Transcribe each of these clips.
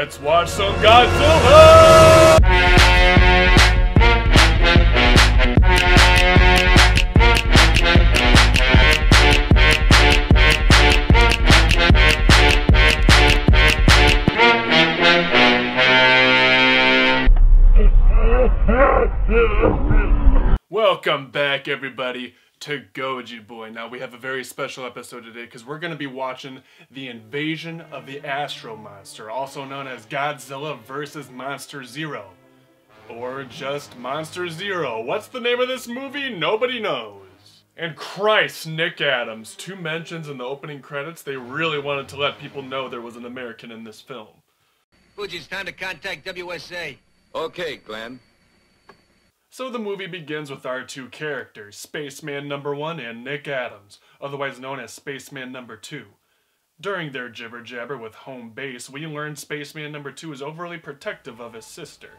Let's watch some Godzilla! Welcome back, everybody, to Goji Boy. Now, we have a very special episode today because we're going to be watching the invasion of the Astro Monster, also known as Godzilla vs. Monster Zero. Or just Monster Zero. What's the name of this movie? Nobody knows. And Christ, Nick Adams, 2 mentions in the opening credits. They really wanted to let people know there was an American in this film. Fuji, it's time to contact WSA. Okay, Glenn. So the movie begins with our 2 characters, Spaceman Number 1 and Nick Adams, otherwise known as Spaceman Number 2. During their jibber-jabber with home base, we learn Spaceman Number 2 is overly protective of his sister.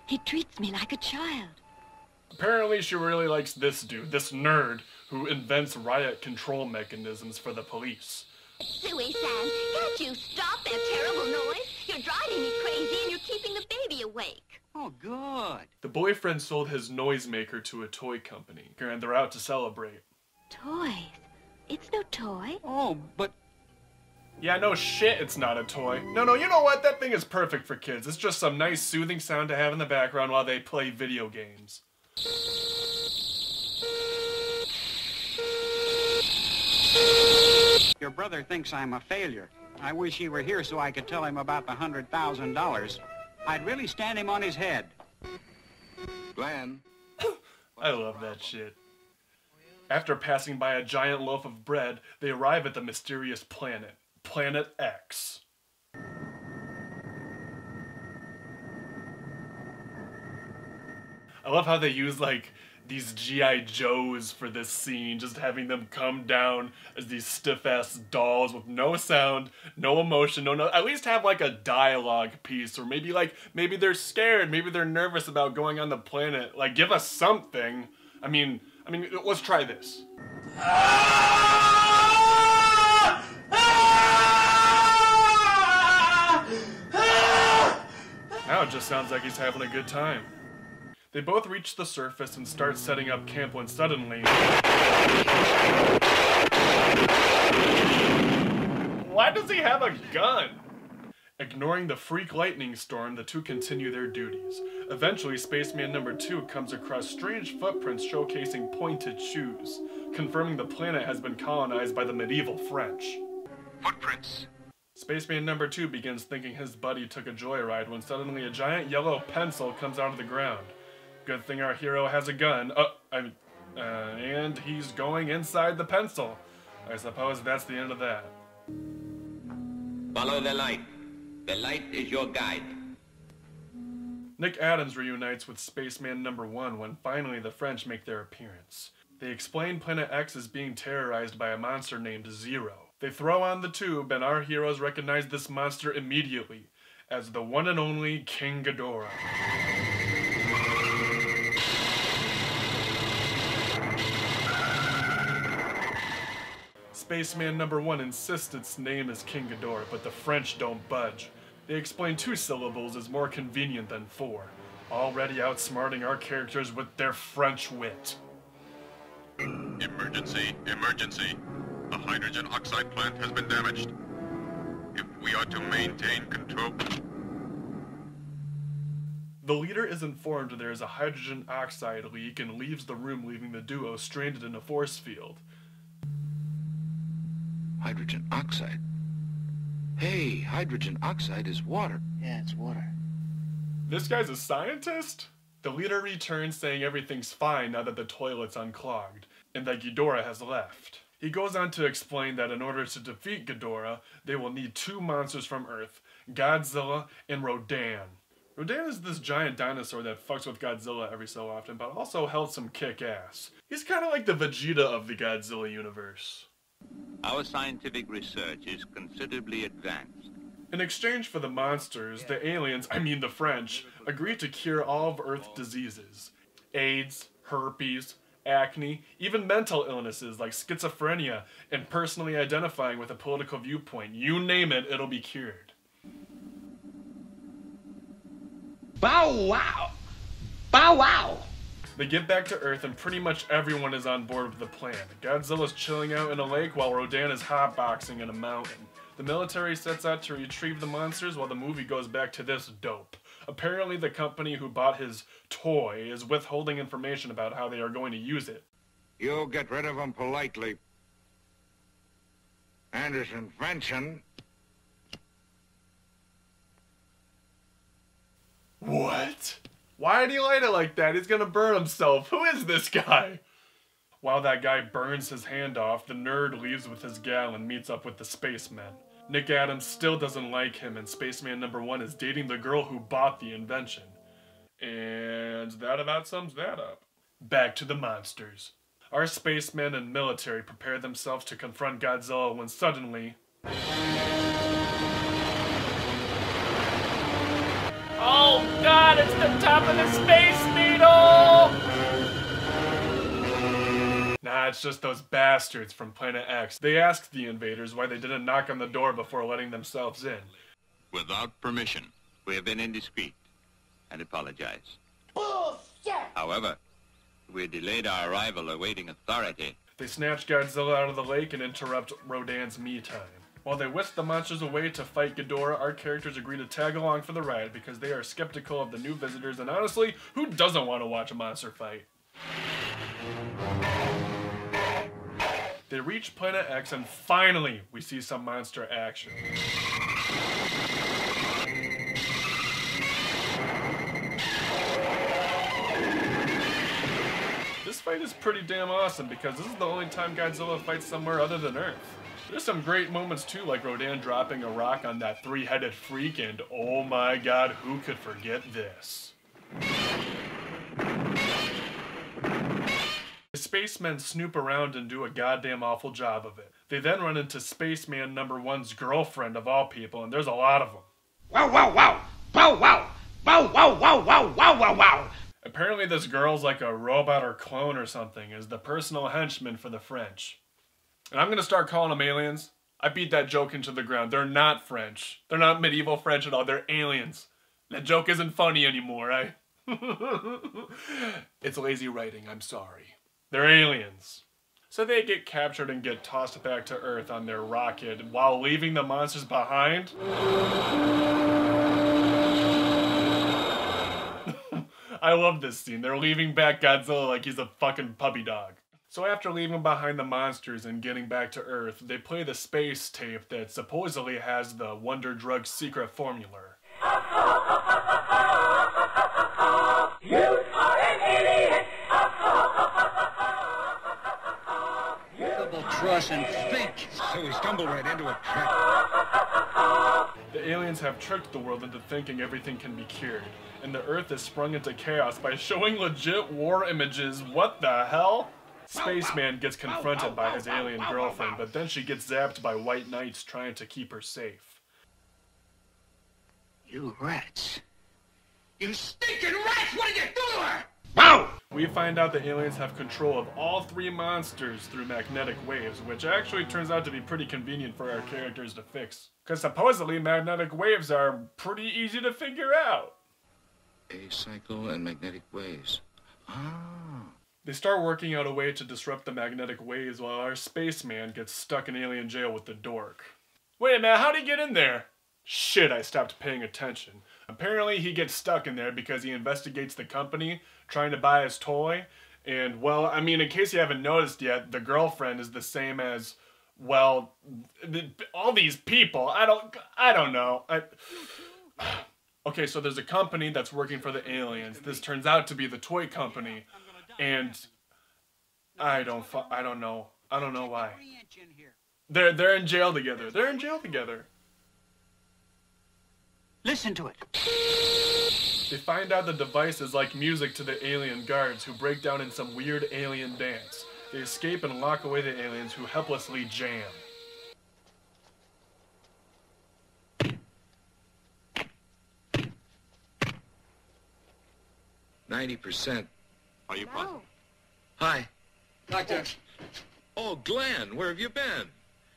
He treats me like a child. Apparently she really likes this dude, this nerd, who invents riot control mechanisms for the police. Suey-san, can't you stop that terrible noise? You're driving me crazy and you're keeping the baby awake. Oh, good. The boyfriend sold his noisemaker to a toy company, and they're out to celebrate. Toys? It's no toy. Oh, but... Yeah, no shit, it's not a toy. No, you know what? That thing is perfect for kids. It's just some nice soothing sound to have in the background while they play video games. Your brother thinks I'm a failure. I wish he were here so I could tell him about the $100,000. I'd really stand him on his head. Glenn. I love that shit. After passing by a giant loaf of bread, they arrive at the mysterious planet, Planet X. I love how they use, like, these G.I. Joes for this scene, just having them come down as these stiff-ass dolls with no sound, no emotion, no, at least have, like, a dialogue piece, or maybe they're scared, maybe they're nervous about going on the planet. Like, give us something. I mean, let's try this. Now it just sounds like he's having a good time. They both reach the surface and start setting up camp when suddenly... Why does he have a gun? Ignoring the freak lightning storm, the 2 continue their duties. Eventually, Spaceman Number 2 comes across strange footprints showcasing pointed shoes, confirming the planet has been colonized by the medieval French. Footprints. Spaceman Number 2 begins thinking his buddy took a joyride when suddenly a giant yellow pencil comes out of the ground. Good thing our hero has a gun. And he's going inside the pencil. I suppose that's the end of that. Follow the light. The light is your guide. Nick Adams reunites with Spaceman Number 1 when finally the French make their appearance. They explain Planet X is being terrorized by a monster named Zero. They throw on the tube and our heroes recognize this monster immediately as the one and only King Ghidorah. Spaceman Number 1 insists its name is King Ghidorah, but the French don't budge. They explain 2 syllables is more convenient than 4, already outsmarting our characters with their French wit. Emergency, emergency. The hydrogen oxide plant has been damaged. If we are to maintain control... The leader is informed there is a hydrogen oxide leak and leaves the room, leaving the duo stranded in a force field. Hydrogen oxide? Hey, hydrogen oxide is water. Yeah, it's water. This guy's a scientist? The leader returns saying everything's fine now that the toilet's unclogged, and that Ghidorah has left. He goes on to explain that in order to defeat Ghidorah, they will need 2 monsters from Earth, Godzilla and Rodan. Rodan is this giant dinosaur that fucks with Godzilla every so often, but also held some kick-ass. He's kind of like the Vegeta of the Godzilla universe. Our scientific research is considerably advanced. In exchange for the monsters, the aliens, the French, agree to cure all of Earth's diseases. AIDS, herpes, acne, even mental illnesses like schizophrenia, and personally identifying with a political viewpoint. You name it, it'll be cured. Bow wow! Bow wow! They get back to Earth and pretty much everyone is on board with the plan. Godzilla's chilling out in a lake while Rodan is hotboxing in a mountain. The military sets out to retrieve the monsters while the movie goes back to this dope. Apparently the company who bought his toy is withholding information about how they are going to use it. You'll get rid of them politely. And his invention. What? Why did he light it like that? He's gonna burn himself. Who is this guy? While that guy burns his hand off, the nerd leaves with his gal and meets up with the spacemen. Nick Adams still doesn't like him, and Spaceman #1 is dating the girl who bought the invention. And that about sums that up. Back to the monsters. Our spacemen and military prepare themselves to confront Godzilla when suddenly... Oh God, it's the top of the Space Needle! Nah, it's just those bastards from Planet X. They asked the invaders why they didn't knock on the door before letting themselves in. Without permission. We have been indiscreet and apologize. Bullshit! However, we delayed our arrival awaiting authority. They snatch Godzilla out of the lake and interrupt Rodan's me time. While they whisk the monsters away to fight Ghidorah, our characters agree to tag along for the ride because they are skeptical of the new visitors, and honestly, who doesn't want to watch a monster fight? They reach Planet X and finally we see some monster action. This fight is pretty damn awesome because this is the only time Godzilla fights somewhere other than Earth. There's some great moments too, like Rodan dropping a rock on that three-headed freak, and oh my God, who could forget this? The spacemen snoop around and do a goddamn awful job of it. They then run into Spaceman #1's girlfriend of all people, and there's a lot of them. Wow wow wow! Bow wow! Bow wow wow wow wow wow wow! Apparently this girl's like a robot or clone or something, is the personal henchman for the French. And I'm gonna start calling them aliens. I beat that joke into the ground. They're not French. They're not medieval French at all. They're aliens. That joke isn't funny anymore, right? It's lazy writing, I'm sorry. They're aliens. So they get captured and get tossed back to Earth on their rocket while leaving the monsters behind. I love this scene. They're leaving back Godzilla like he's a fucking puppy dog. So after leaving behind the monsters and getting back to Earth, they play the space tape that supposedly has the Wonder Drug secret formula. You are an idiot! Double truss and think. So we stumbled right into a trap. The aliens have tricked the world into thinking everything can be cured, and the Earth is sprung into chaos by showing legit war images. What the hell? Spaceman gets confronted by his alien girlfriend, but then she gets zapped by white knights trying to keep her safe. You rats. You stinking rats! What did you do to her? Wow! We find out the aliens have control of all three monsters through magnetic waves, which actually turns out to be pretty convenient for our characters to fix. Because supposedly magnetic waves are pretty easy to figure out. A cycle and magnetic waves. Ah. They start working out a way to disrupt the magnetic waves while our spaceman gets stuck in alien jail with the dork. Wait a minute, how'd he get in there? Shit, I stopped paying attention. Apparently he gets stuck in there because he investigates the company trying to buy his toy. And, well, I mean, in case you haven't noticed yet, the girlfriend is the same as, well, all these people. I don't know. Okay, so there's a company that's working for the aliens. This turns out to be the toy company. And I don't know. I don't know why. They're in jail together. They're in jail together. Listen to it. They find out the device is like music to the alien guards who break down in some weird alien dance. They escape and lock away the aliens who helplessly jam. 90%. Are you positive? Hi. Doctor. Oh, Glenn, where have you been?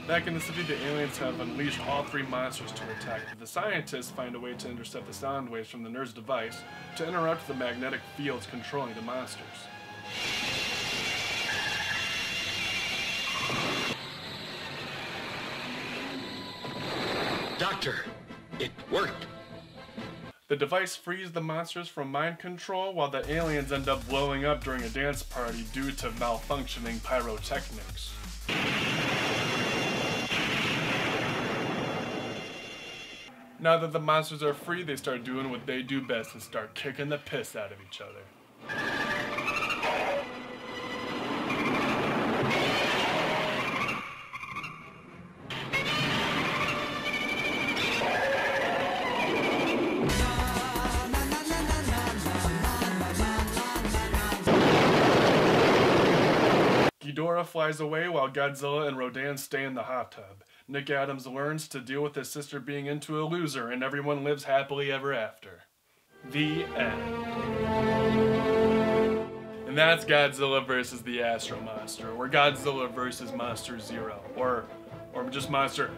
Back in the city, the aliens have unleashed all three monsters to attack, but the scientists find a way to intercept the sound waves from the nerd's device to interrupt the magnetic fields controlling the monsters. Doctor, it worked. The device frees the monsters from mind control, while the aliens end up blowing up during a dance party due to malfunctioning pyrotechnics. Now that the monsters are free, they start doing what they do best and start kicking the piss out of each other. Ghidorah flies away while Godzilla and Rodan stay in the hot tub. Nick Adams learns to deal with his sister being into a loser, and everyone lives happily ever after. The end. And that's Godzilla vs. the Astro Monster, or Godzilla vs. Monster Zero, or just Monster...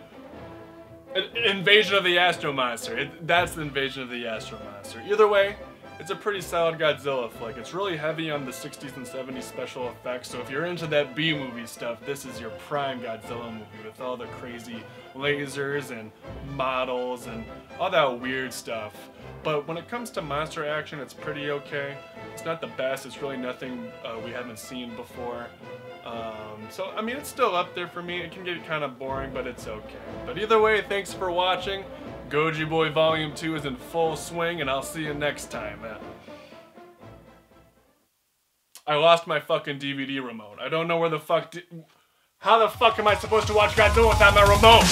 Invasion of the Astro Monster. That's the Invasion of the Astro Monster. Either way, it's a pretty solid Godzilla flick. It's really heavy on the 60s and 70s special effects, so if you're into that B-movie stuff, this is your prime Godzilla movie with all the crazy lasers and models and all that weird stuff. But when it comes to monster action, it's pretty okay. It's not the best. It's really nothing we haven't seen before. So, I mean, it's still up there for me. It can get kind of boring, but it's okay. But either way, thanks for watching. Goji Boy Volume 2 is in full swing, and I'll see you next time. I lost my fucking DVD remote. I don't know where the fuck... How the fuck am I supposed to watch Godzilla without my remote?